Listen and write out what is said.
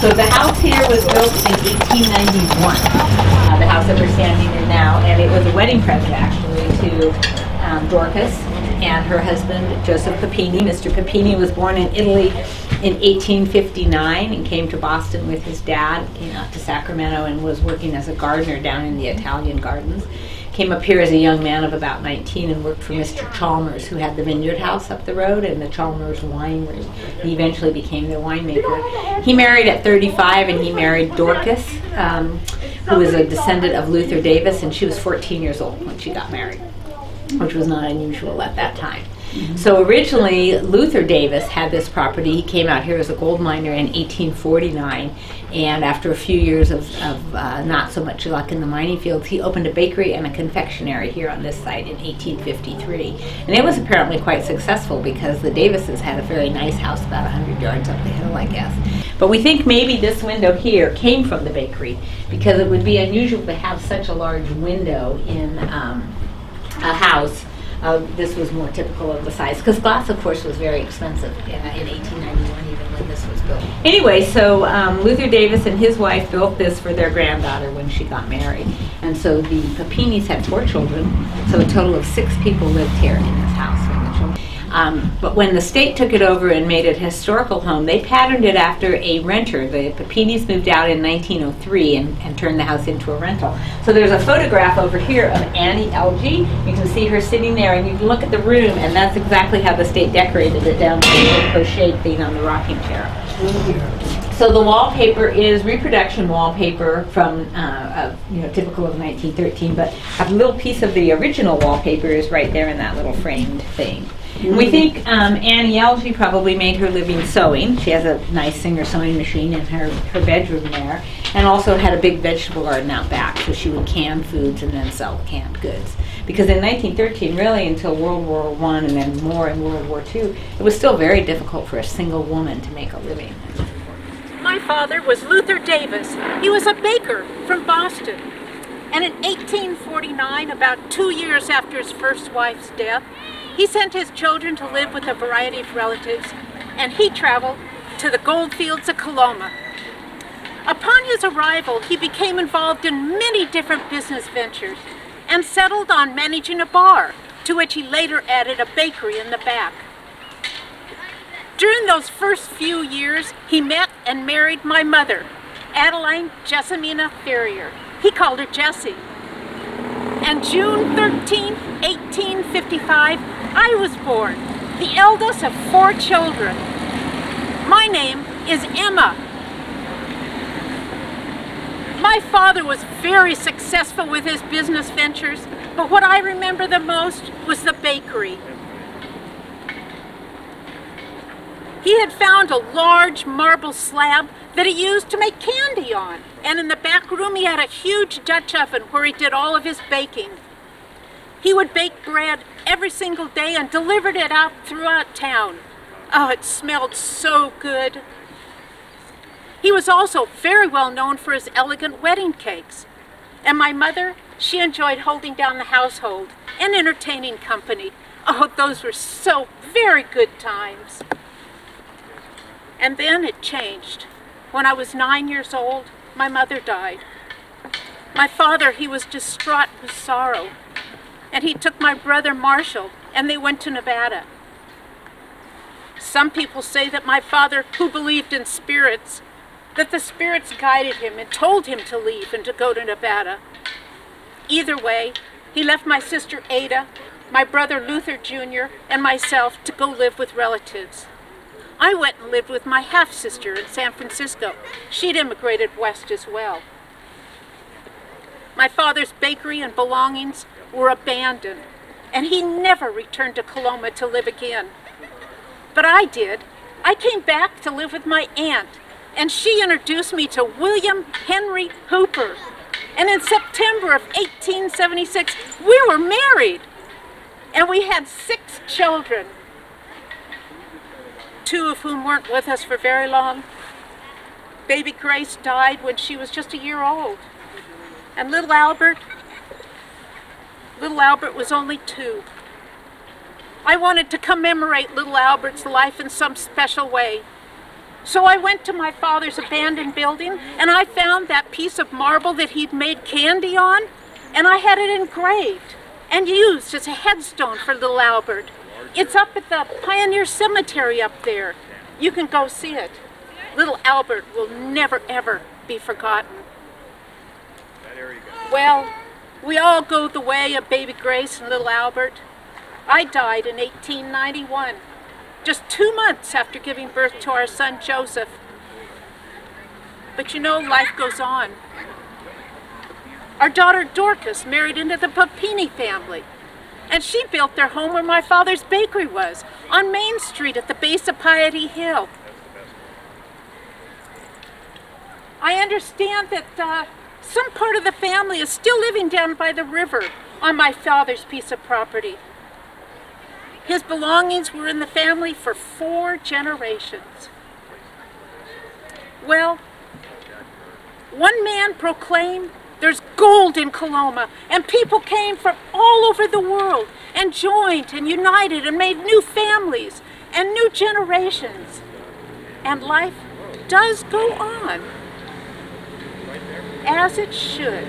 So the house here was built in 1891, the house that we're standing in now, and it was a wedding present actually to Dorcas and her husband, Joseph Papini. Mr. Papini was born in Italy in 1859 and came to Boston with his dad, came out to Sacramento and was working as a gardener down in the Italian gardens. Came up here as a young man of about 19 and worked for Mr. Chalmers, who had the Vineyard House up the road and the Chalmers Winery. He eventually became their winemaker. He married at 35 and he married Dorcas, who was a descendant of Luther Davis, and she was 14 years old when she got married, which was not unusual at that time. So originally, Luther Davis had this property. He came out here as a gold miner in 1849, and after a few years of not so much luck in the mining fields, he opened a bakery and a confectionery here on this site in 1853. And it was apparently quite successful because the Davises had a very nice house about 100 yards up the hill, I guess. But we think maybe this window here came from the bakery because it would be unusual to have such a large window in a house. This was more typical of the size, because glass, of course, was very expensive in 1891, even when this was built. Anyway, so Luther Davis and his wife built this for their granddaughter when she got married. And so the Papinis had 4 children, so a total of 6 people lived here in this house. But when the state took it over and made it a historical home, they patterned it after a renter. The Papinis moved out in 1903 and turned the house into a rental. So there's a photograph over here of Annie Elgie. You can see her sitting there, and you can look at the room, and that's exactly how the state decorated it down to the crocheted thing on the rocking chair. So the wallpaper is reproduction wallpaper from, typical of 1913, but a little piece of the original wallpaper is right there in that little framed thing. We think Annie Elgie probably made her living sewing. She has a nice Singer sewing machine in her bedroom there, and also had a big vegetable garden out back, so she would can foods and then sell canned goods. Because in 1913, really until World War I and then more in World War II, it was still very difficult for a single woman to make a living. My father was Luther Davis. He was a baker from Boston. And in 1849, about 2 years after his first wife's death, he sent his children to live with a variety of relatives, and he traveled to the gold fields of Coloma. Upon his arrival, he became involved in many different business ventures and settled on managing a bar, to which he later added a bakery in the back. During those first few years, he met and married my mother, Adeline Jessamina Ferrier. He called her Jessie. And June 13, 1855, I was born, the eldest of 4 children. My name is Emma. My father was very successful with his business ventures, but what I remember the most was the bakery. He had found a large marble slab that he used to make candy on, and in the back room he had a huge Dutch oven where he did all of his baking. He would bake bread every single day and delivered it out throughout town. Oh, it smelled so good. He was also very well known for his elegant wedding cakes. And my mother, she enjoyed holding down the household and entertaining company. Oh, those were so very good times. And then it changed. When I was 9 years old, my mother died. My father, he was distraught with sorrow. And he took my brother Marshall, and they went to Nevada. Some people say that my father, who believed in spirits, that the spirits guided him and told him to leave and to go to Nevada. Either way, he left my sister Ada, my brother Luther Jr., and myself to go live with relatives. I went and lived with my half-sister in San Francisco. She'd immigrated west as well. My father's bakery and belongings were abandoned, and he never returned to Coloma to live again. But I did. I came back to live with my aunt, and she introduced me to William Henry Hooper. And in September of 1876, we were married, and we had 6 children, 2 of whom weren't with us for very long. Baby Grace died when she was just a year old, and little Albert was only 2. I wanted to commemorate little Albert's life in some special way. So I went to my father's abandoned building and I found that piece of marble that he'd made candy on, and I had it engraved and used as a headstone for little Albert. It's up at the Pioneer Cemetery up there. You can go see it. Little Albert will never ever be forgotten. Well, we all go the way of baby Grace and little Albert. I died in 1891, just 2 months after giving birth to our son Joseph. But you know, life goes on. Our daughter Dorcas married into the Papini family, and she built their home where my father's bakery was, on Main Street at the base of Piety Hill. I understand that some part of the family is still living down by the river on my father's piece of property. His belongings were in the family for 4 generations. Well, one man proclaimed, "There's gold in Coloma," and people came from all over the world and joined and united and made new families and new generations. And life does go on, as it should.